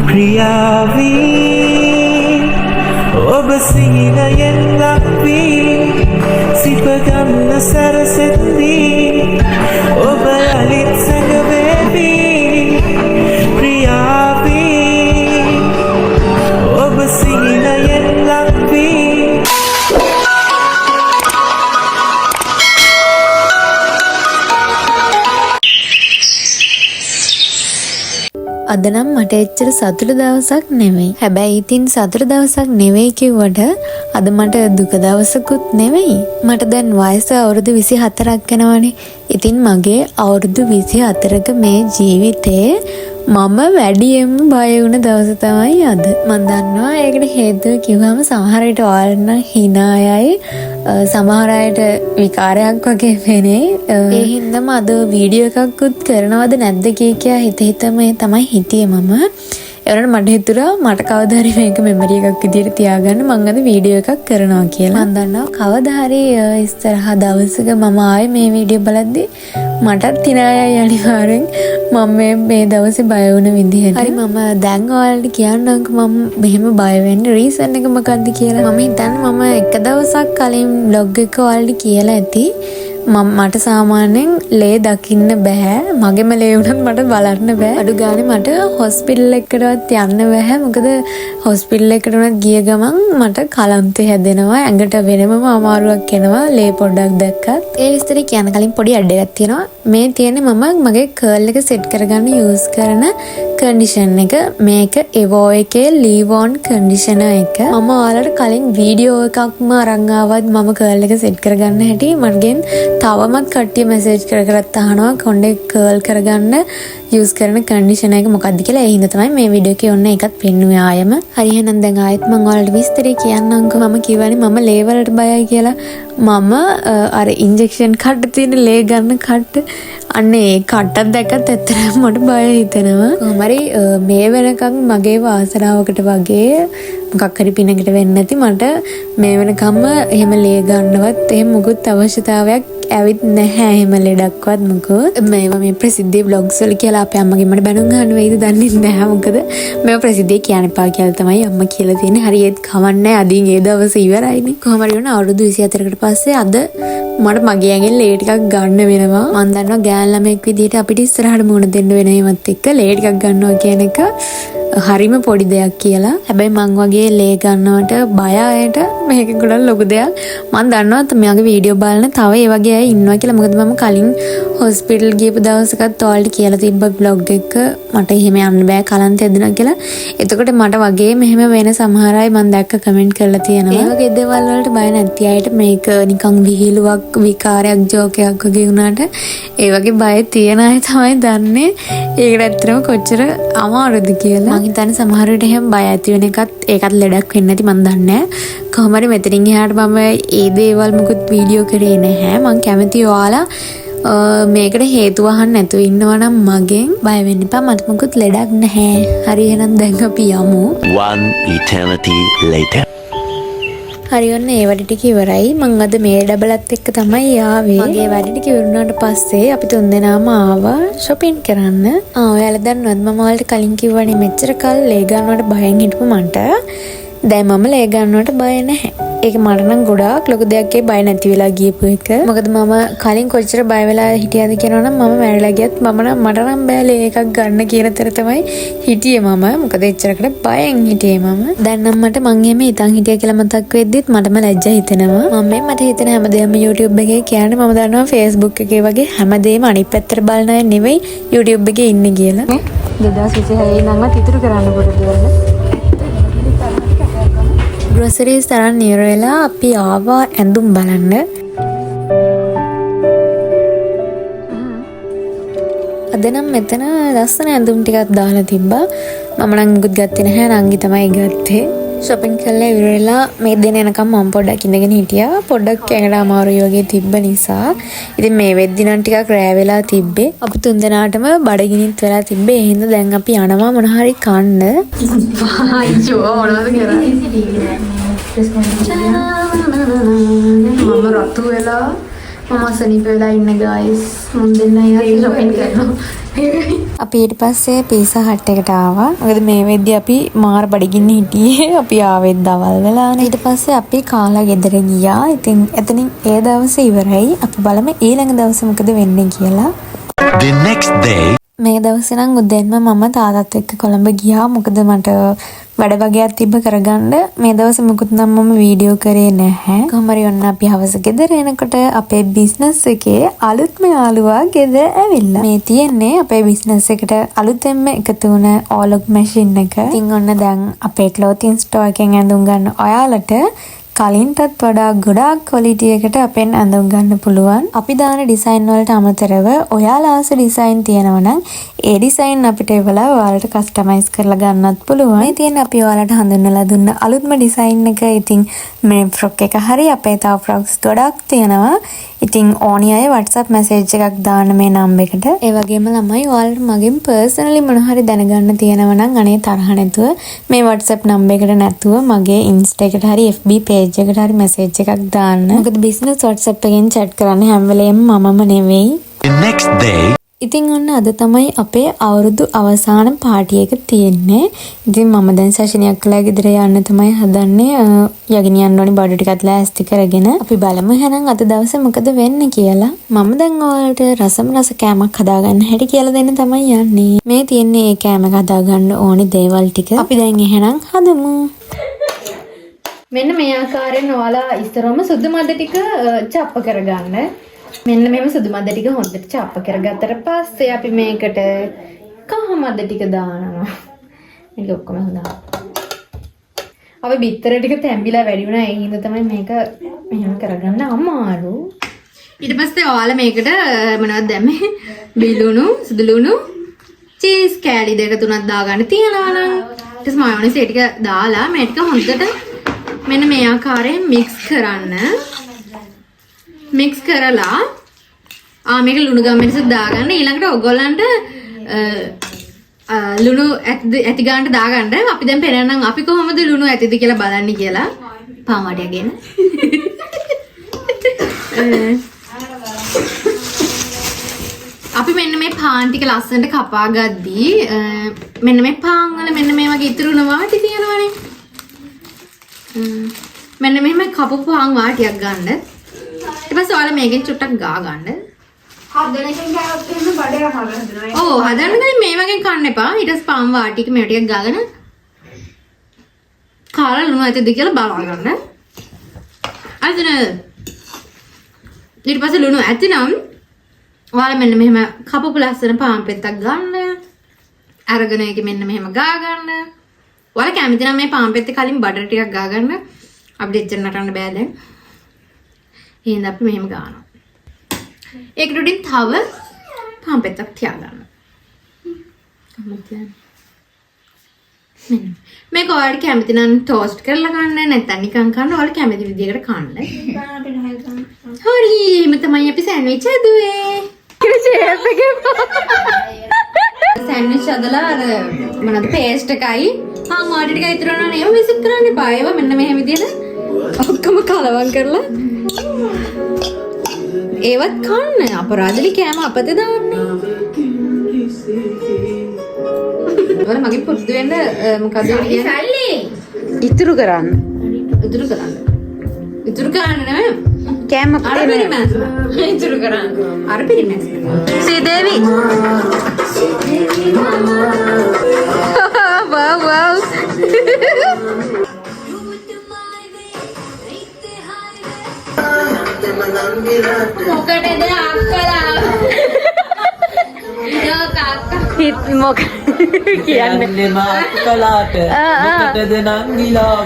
प्रियावी ඔබ සිහිනයෙන් ලක්වී සිපගන්න සැරසෙත්දී ඔබ යලිත් සැඟවේවී ප්‍රියාවී ඔබ සිහිනයෙන් ලක්වී අද නම් මට එච්චර සතුට දවසක් නෙවෙයි. හැබැයි ඉතින් සතුට දවසක් නෙවෙයි කිව්වට අද මට දුක දවසකුත් නෙවෙයි. මට දැන් වයස අවුරුදු 24ක් යනවනේ. ඉතින් මගේ අවුරුදු 24ක මේ ජීවිතේ මම වැඩියෙන්ම බය වුණ දවස තමයි අද. මම දන්නවා ඒකට හේතුව කිව්වම සමහර විට ඔයාලට hina යයි, සමහර අයට විකාරයක් වගේ වෙන්නේ. ඒ හින්දාම අද වීඩියෝ එකක්කුත් කරනවද නැද්ද කියා හිතම තමයි හිටියේ මම. ඒවලට මට හිතුණා මට කවදා හරි මේක මෙමරි එකක් විදියට තියාගන්න මම අද වීඩියෝ එකක් කරනවා කියලා. මම දන්නවා කවදා හරි ඉස්සරහා දවසක මම ආයේ මේ වීඩියෝ බලද්දි මටත් තිනායයි අනිවාර්යෙන් මම මේ දවසේ බය වුණ විදිහට. හරි මම දැන් ඔයාලට කියන්නම්කෝ මම මෙහෙම බය වෙන්න රීසන් එක මොකක්ද කියලා. මම හිතන්නේ මම එක දවසක් කලින් බ්ලොග් එක ඔයාලට කියලා ඇති. මට සාමාන්‍යයෙන් ලේ දකින්න බෑ. මගේම ලේ වුණත් මට බලන්න බෑ. අඩු ගානේ මට හොස්පිටල් එකකටවත් යන්න බෑ. මොකද හොස්පිටල් එකට උනත් ගිය ගමන් මට කලන්තේ හැදෙනවා. ඇඟට වෙනමම අමාරුවක් එනවා ලේ පොඩ්ඩක් දැක්කත්. ඒ විස්තරේ කියන්න කලින් පොඩි ඇඩ් එකක් තියෙනවා. මේ තියෙන්නේ මම මගේ කර්ල් එක සෙට් කරගන්න යූස් කරන කන්ඩිෂන් එක. මේක එවෝ එකේ ලීව් ඔන් කන්ඩිෂනර් එක. මම ඔයාලට කලින් වීඩියෝ එකක්ම අරන් ආවත් මම කර්ල් එක සෙට් කරගන්න හැටි මගෙන් තවමත් කට්ටිය මැසේජ් කරත් අහනවා කොණ්ඩේ කර්ල් කරගන්න යූස් කරන කන්ඩිෂනර් එක මොකක්ද කියලා. ඒ හින්දා තමයි මේ වීඩියෝ එකේ ඔන්න ඒකත් පෙන්නුවේ ආයෙම. හරි එහෙනම් දැන් ආයෙත් මම ඔයාලට විස්තරේ කියන්නම්කෝ. මම කියවනේ මම ලේ වලට බයයි කියලා. මම අර ඉන්ජෙක්ෂන් කට්ට තියෙන ලේ ගන්න කට්ට අන්නේ ඒ කට්ටක් දැක්කත් ඇත්තටම මට බය හිතෙනවා. කොහොමරි මේ වෙනකන් මගේ වාසනාවකට වගේ මොකක් හරි පිනකට වෙන්නේ නැති මට මේ වෙනකම්ම එහෙම ලේ ගන්නවත් එහෙම මොකුත් අවශ්‍යතාවයක් ඇවිත් නැහැ. එහෙම ලෙඩක්වත් මොකද මේවා මේ ප්‍රසිද්ධ බ්ලොග්ස් වල කියලා අපේ අම්මගෙන් මට බැනුම් ගන්න වෙයිද දන්නේ නැහැ. මොකද මේවා ප්‍රසිද්ධිය කියන්න එපා කියලා තමයි අම්මා කියලා තියෙන්නේ. හරියට කවන්නේ අදින් ඒ දවසේ ඉවරයිනේ. කොහොම හරි වුණා අවුරුදු 24කට පස්සේ අද මට මගේ ඇඟෙන් ලේ ටිකක් ගන්න වෙනවා. මම දන්නවා ගෑන් ළමෙක් විදිහට අපිට ඉස්සරහට මුණ දෙන්න වෙන ඒවත් එක්ක ලේ ටිකක් ගන්නවා කියන එක හරිම පොඩි දෙයක් කියලා. හැබැයි මං වගේ ලේ ගන්නවට බය අයට මේක ගොඩක් ලොකු දෙයක්. මම දන්නවා මගේ වීඩියෝ බලන තව ඒ වගේ අය ඉන්නවා කියලා. මොකද මම කලින් හොස්පිටල් ගියපු දවසකත් ඔයාලට කියලා තිබ්බ බ්ලොග් එක මට එහෙම යන්න බෑ කලන්ත හැදුණා කියලා. එතකොට මට වගේ මෙහෙම වෙන සමහර අය මම දැක්ක කමෙන්ට් කරලා තියෙනවා. ඒ වගේ දේවල් වලට බය නැති අයට මේක නිකන් විහිළුවක් විකාරයක් ජෝකයක් වගේ වුණාට ඒ වගේ බය තියන අය තමයි දන්නේ ඒකට ඇත්තටම කොච්චර අමාරුද කියලා. මං හිතන්නේ සමහර විට එහෙම බය ඇති වෙන ඒකත් ලෙඩක් වෙන්නේ නැති මන් දන්නේ නැහැ. කොහොම හරි මෙතනින් එහාට මම ඒ දේවල් මුකුත් වීඩියෝ කරේ නැහැ. මං කැමති ඔයාලා මේකට හේතු අහන්න නැතුව ඉන්නවා නම් මගෙන් බය වෙන්න එපා. මට මුකුත් ලෙඩක් නැහැ. හරි එහෙනම් දැන් අපි යමු. One eternity later. හරි ඔන්න ඒ වැඩ ටික ඉවරයි. මං අද මේ ඩබලත් එක්ක තමයි ආවේ. මගේ වැඩ ටික ඉවරුනාට පස්සේ අපි තුන්දෙනාම ආවා shopping කරන්න. ඔයාලා දන්නවද මම ඔයාලට කලින් කිව්වනේ මෙච්චර කල් ලේ ගන්නවට බයෙන් හිටපු මන්ට දැන් මම ලේ ගන්නවට බය නැහැ. ඒක මට නම් ගොඩාක් ලොකු දෙයක් ඒ බය නැති වෙලා ගියපු එක. මොකද මම කලින් කොච්චර බය වෙලා හිටියද කියනවනම් මම මැරිලා ගියත් මට නම් බෑ ලේ එකක් ගන්න කියන තර තමයි හිටියේ මම. මොකද එච්චරකට බයෙන් හිටියේ මම. දැන් නම් මං එහෙම හිතන් හිටියා කියලා මතක් වෙද්දිත් මටම ලැජ්ජා හිතෙනවා. මට හිතෙන හැමදේම YouTube එකේ කියන්නේ මම දන්නවා Facebook එකේ වගේ හැමදේම අනිත් පැත්තට බලන අය නෙවෙයි YouTube එකේ ඉන්නේ කියලා. 2026 නම්වත් ඉතුරු කරන්න පුළුවන්. ග්‍රොසරිස් තරන් ඉවර වෙලා අපි ආවා ඇඳුම් බලන්න. අද නම් මෙතන ලස්සන ඇඳුම් ටිකක් දාලා තිබ්බා. මම නම් මුකුත් ගත්තේ නැහැ. නංගි තමයි ගත්තේ. shopping කරලා ඉවර වෙලා මේ දෙන එනකම් මම පොඩ්ඩක් ඉඳගෙන හිටියා. පොඩ්ඩක් ඇඟට අමාරුයි වගේ තිබ්බ නිසා. ඉතින් මේ වෙද්දි නම් ටිකක් රෑ වෙලා තිබ්බේ. අපි තුන්දෙනාටම බඩගිනිත් වෙලා තිබ්බේ. ඒ හින්දා දැන් අපි යනවා මොන හරි කන්න. අයියෝ මොනවද කරන්නේ? මම රතු වෙලා මම අසනීප වෙලා ඉන්න ගයිස්. මුන් දෙන්න අයියා shopping කරනවා. අපි ඊට පස්සේ පීසා හට් එකට ආවා. මොකද මේ වෙද්දි අපි මාර බඩගින්න හිටියේ. අපි ආවෙත් දවල් වෙලානේ. ඊට පස්සේ අපි කාලා ගෙදර ගියා. ඉතින් එතනින් ඒ දවසේ ඉවරයි. අපි බලමු ඊළඟ දවසේ මොකද වෙන්නේ කියලා. The next day. මේ දවසේ නම් උදේන්ම මම තාත්තත් එක්ක කොළඹ ගියා. මොකද මට වැඩ වගේක් තිබ්බ කරගන්න. මේ දවසේ මුකුත් නම් මම වීඩියෝ කරේ නැහැ. කොහොම හරි ඔන්න අපි හවස ගෙදර එනකොට අපේ බිස්නස් එකේ අලුත්ම යාළුවා ගෙදර ඇවිල්ලා. මේ තියෙන්නේ අපේ බිස්නස් එකට අලුතෙන්ම එකතු වුණ ඕලොග් මැෂින් එක. ඉතින් ඔන්න දැන් අපේ ක්ලෝතින් ස්ටෝර් එකෙන් ඇඳුම් ගන්න ඔයාලට කලින්ටත් වඩා ගොඩාක් ක්වොලිටි එකට අපෙන් ඇඳුම් ගන්න පුළුවන්. අපි දාන ඩිසයින් වලට අමතරව ඔයාලා ආස ඩිසයින් තියෙනවා නම් ඒ ඩිසයින් අපිට එවලා ඔයාලට කස්ටමයිස් කරලා ගන්නත් පුළුවන්. මේ තියෙන අපි ඔයාලට හඳුන්වලා දුන්න අලුත්ම ඩිසයින් එක. ඉතින් මේ ෆ්‍රොක් එක හරි අපේ තව ෆ්‍රොක්ස් ගොඩක් තියෙනවා. ඉතින් ඕනි අය WhatsApp message එකක් දාන්න මේ නම්බර් එකට. ඒ වගේම ළමයි ඔයාලට මගෙන් personally මොන හරි දැනගන්න තියෙනවා නම් අනේ තරහ නැතුව මේ WhatsApp නම්බර් එකට නැතුව මගේ Insta එකට හරි FB page එකට හරි message එකක් දාන්න. මොකද business WhatsApp එකෙන් chat කරන්නේ හැම වෙලේම මමම නෙවෙයි. The next day. ඉතින් ඔන්න අද තමයි අපේ අවුරුදු අවසාන පාටි එක තියෙන්නේ. ඉතින් මම දැන් සැෂනියක් කළා ගෙදර යන්න තමයි හදන්නේ. යගෙන යන්න ඕනි බඩු ටිකත් ලෑස්ති කරගෙන. අපි බලමු එහෙනම් අද දවසේ මොකද වෙන්නේ කියලා. මම දැන් ඔයාලට රස කෑමක් හදාගන්න හැටි කියලා දෙන්න තමයි යන්නේ. මේ තියෙන්නේ ඒ කෑම හදාගන්න ඕනි දේවල් ටික. අපි දැන් එහෙනම් හදමු. මෙන්න මේ ආකාරයෙන් ඔයාලා ඉස්සරවම සුදු මද ටික චප්ප කරගන්න. මෙන්න මේව සුදු මද ටික හොඳට චප්ප කරගත්තට පස්සේ අපි මේකට කහ මද ටික දානවා. මේක ඔක්කොම හොඳා. අපි බිත්තර ටික තැඹිලා වැඩි වුණා. ඒ හින්දා තමයි මේක මෙහෙම කරගන්න අමාරු. ඊට පස්සේ ඔයාලා මේකට මොනවද දැම්මේ? බිලුණු, සුදු ලුණු, චීස් කෑලි දෙක තුනක් දාගන්න තියනවා නම් ඊට පස්සේ මයොනයිස් ඒ ටික දාලා මේ ටික හොඳට මෙන්න මේ ආකාරයෙන් මික්ස් කරන්න. මික්ස් කරලා මේක ලුණු ගම්මෙනිසුත් දාගන්න. ඊළඟට ඔයගොල්ලන්ට ලුණු ඇති ගන්නට දාගන්න. අපි දැන් පෙන්නන්නම් අපි කොහොමද ලුණු ඇතිද කියලා බලන්න කියලා. පාන් වඩයගෙන. අපි මෙන්න මේ පාන් ටික ලස්සනට කපා ගද්දී මෙන්න මේ පාන් වල මෙන්න මේ වගේ ඉතුරු වුණ වාටි තියෙනවනේ. මෙන්න මෙහෙම කපපු පාන් වාටියක් ගන්න. ඊට පස්සේ ඔයාලා මේකෙන් චුට්ටක් ගා ගන්න. හදන එකෙන් ගාවත් එහෙම බඩේ හදනවා. ඔව් හදන්න දැන් මේ වගේ කන්න එපා. ඊට පස්සේ පාන් වාටියක මේ ටිකක් ගාගෙන කාලා ලුණු ඇතිද කියලා බලා ගන්න. අදින ඊට පස්සේ ලුණු ඇතිනම් ඔයාලා මෙන්න මෙහෙම කපපු ලස්සන පාන් පෙත්තක් ගන්න. අරගෙන ඒක මෙන්න මෙහෙම ගා ගන්න. ඔයාලා කැමති නම් මේ පාන් පෙත්තේ කලින් බඩර් ටිකක් ගා ගන්න. අපිට එච්චර නටන්න බෑ දැන්. එහෙනම් අපි මෙහෙම ගන්නවා. ඒකට උඩින් තව පාන් පෙත්තක් තියාගන්න. මේක ඔයාලට කැමති නම් ටෝස්ට් කරලා කන්න නැත්නම් නිකන් කන්න. ඔයාලට කැමති විදිහකට කන්න. හරි එහෙම තමයි අපි සෑන්ඩ්විච් හදුවේ. ෂේප් එකේ සෑන්ඩ්විච් හදලා අර මොනවද පේස්ට් එකයි පාන් වාටි ටිකයි ඉතුරු වෙනවා නේ. ඒව විසික් කරන්න එපා. ඒව මෙන්න මෙහෙම විදිහට ඔක්කොම කලවම් කරලා ඒවත් කන්න. අපරාධලි කෑම අපතේ දාන්නේ. වල මගේ පුරුදු වෙන්න මොකද කියන්නේ? ඉතුරු කරන්න. ඉතුරු කරන්න. ඉතුරු කරන්න නෙමෙයි. කෑම අර පිරිමැස්. ඉතුරු කරන්න. අර පිරිමැස්. ශ්‍රීදේවි. wow wow. මොකටද අක්කලා? හිත මොක කියන්නේ මාකලාට මොකටද නංගිලා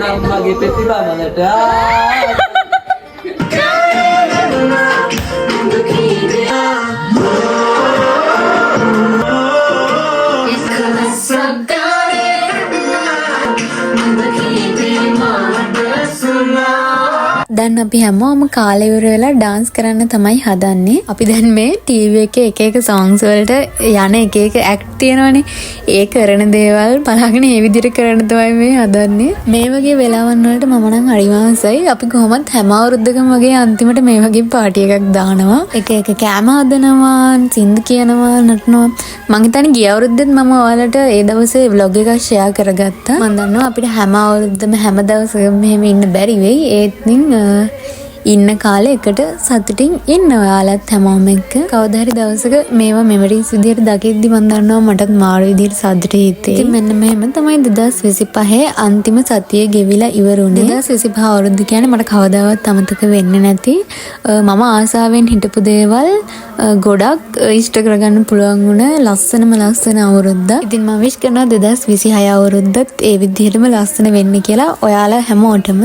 නම් මගේ ප්‍රතිබලට දැන් අපි හැමෝම කාලේ ඉවර වෙලා dance කරන්න තමයි හදන්නේ. අපි දැන් මේ TV එකේ එක songs වලට යන එක act තියෙනවනේ. ඒ කරන දේවල් බලගෙන ඒ විදිහට කරන්න තමයි මේ හදන්නේ. මේ වගේ වෙලාවන් වලට මම නම් හරිමාසයි. අපි කොහොමත් හැම අවුරුද්දකම වගේ අන්තිමට මේ වගේ පාටි එකක් දානවා. එක කෑම හදනවා, සින්දු කියනවා, නටනවා. මං හිතන්නේ ගිය අවුරුද්දෙත් මම ඔයාලට ඒ දවසේ vlog එකක් share කරගත්තා. මම දන්නවා අපිට හැම අවුරුද්දම හැම දවසකම මෙහෙම ඉන්න බැරි වෙයි. ඒත් ඉන්න කාලේ එකට සතුටින් ඉන්න ඔයාලත් හැමෝම එක්ක. කවදා හරි දවසක මේවා මෙමරිස් විදියට දකිද්දි මම දන්නවා මටත් මාරු විදියට සතුට හිතේ. ඉතින් මෙන්න මෙහෙම තමයි 2025 අන්තිම සතියේ ගෙවිලා ඉවර වුණේ. 2025 අවුරුද්ද කියන්නේ මට කවදාවත් අමතක වෙන්නේ නැති මම ආසාවෙන් හිටපු දේවල් ගොඩක් ඉෂ්ට කරගන්න පුළුවන් වුණ ලස්සන අවුරුද්දක්. ඉතින් මම විශ් කරනවා 2026 අවුරුද්දත් ඒ විදිහටම ලස්සන වෙන්න කියලා ඔයාලා හැමෝටම.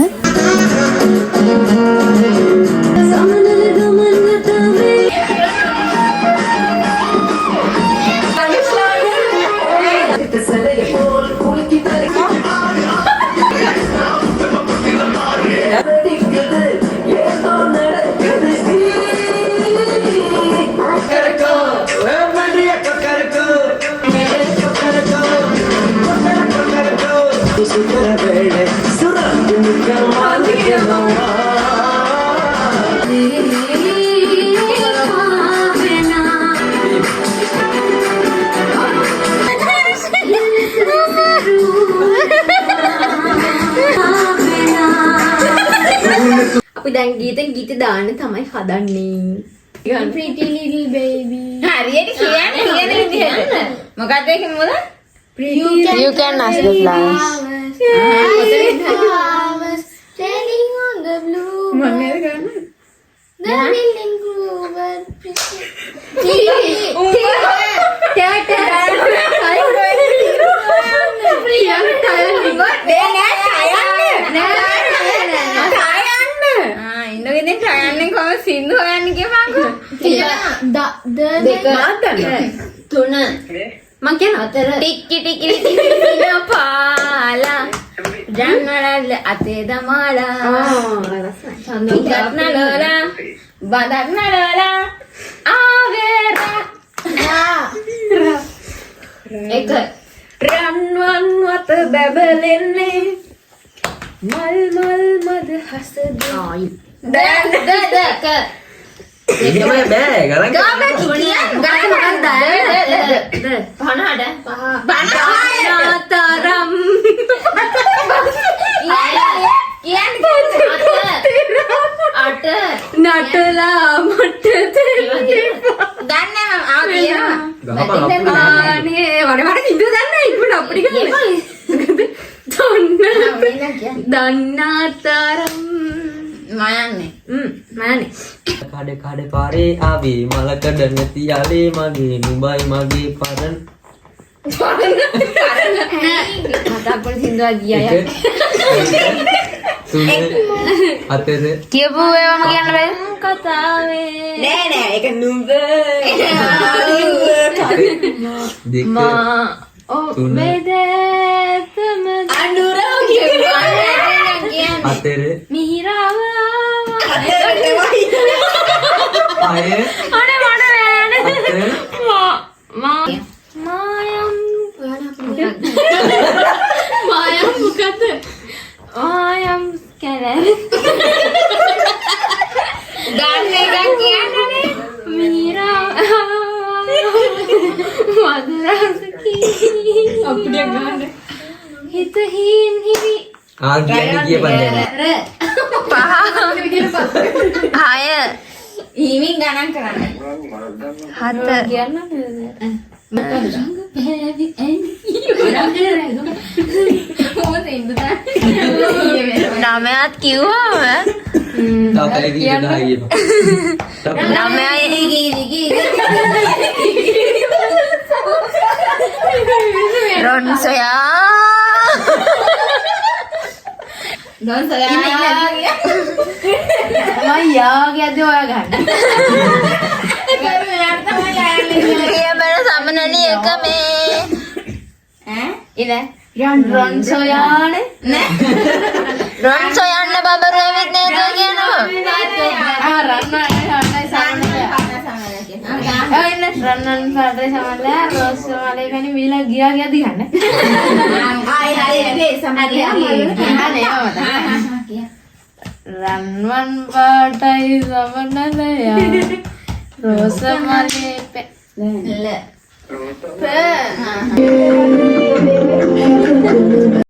අපි දැන් ගීත දාන්න තමයි හදන්නේ. Pretty little baby. හරියට කියන විදිහට. මොකක්ද ඒක මොකද? You can ask the flowers. Standing on the blue. මොන්නේ ගන්න? The building grew but pretty. සින්දු හොයන්න කියපන්කෝ. තුන මං කියන හතර ටිකි ටිකි ටිකි පාලා ජන්නරල් අතේ දමාලා චන්දනලෝලා බදන්නලෝලා ආවේරා එක රන්වන් වත බබලෙන්නේ මල් මද හසදයි දෙක එහෙම බෑ ගණන් ගාම කිතියක් ගාම මොකක්ද පහනට තරම් අට නටලා මට දන්නේ ආ කියනවා අනේ වඩ සින්දු දන්නේ ඉක්මනට අපිට දන්නා තරම් මයන්නේ කඩ පාරේ ආවේ මලකඩ නැති යාලේ මගේ නුඹයි මගේ පරණ කතා පොළ සින්දුවා ගියා යා තුනේ අතේ කියපු ඒවාම කියන්න බෑ කතාවේ නෑ ඒක නුඹ දෙක ඔබේ දෙතම අනුරා කියනවා අතේ මිහිරාව අය අනේ මට නෑනේ මායම් මොකද මායම් කැලේ ගන්න එක කියන්නේ මිහිරාව මధుරසකි අපිට ගන්න හිත හින් හිවි කියන්නේ කියපන් හය ඊමින් ගණන් කරන්න හත කියන්න නමයත් කිව්වම රොන් සොයා Don saya mày යාගේ අද ඔයා ගන්න. Kaya para sama nani එක මේ ඉල රොන් සොයානේ නේ රොන් සොයන්න බබරු ඇවිත් නේද කියනවා රන්නන් පාටේ සමහරලා රෝස් සමහරලා කන්නේ මීලා ගියා දිහන්න. රන්වන් පාටයි සමනලයා රෝස මලේ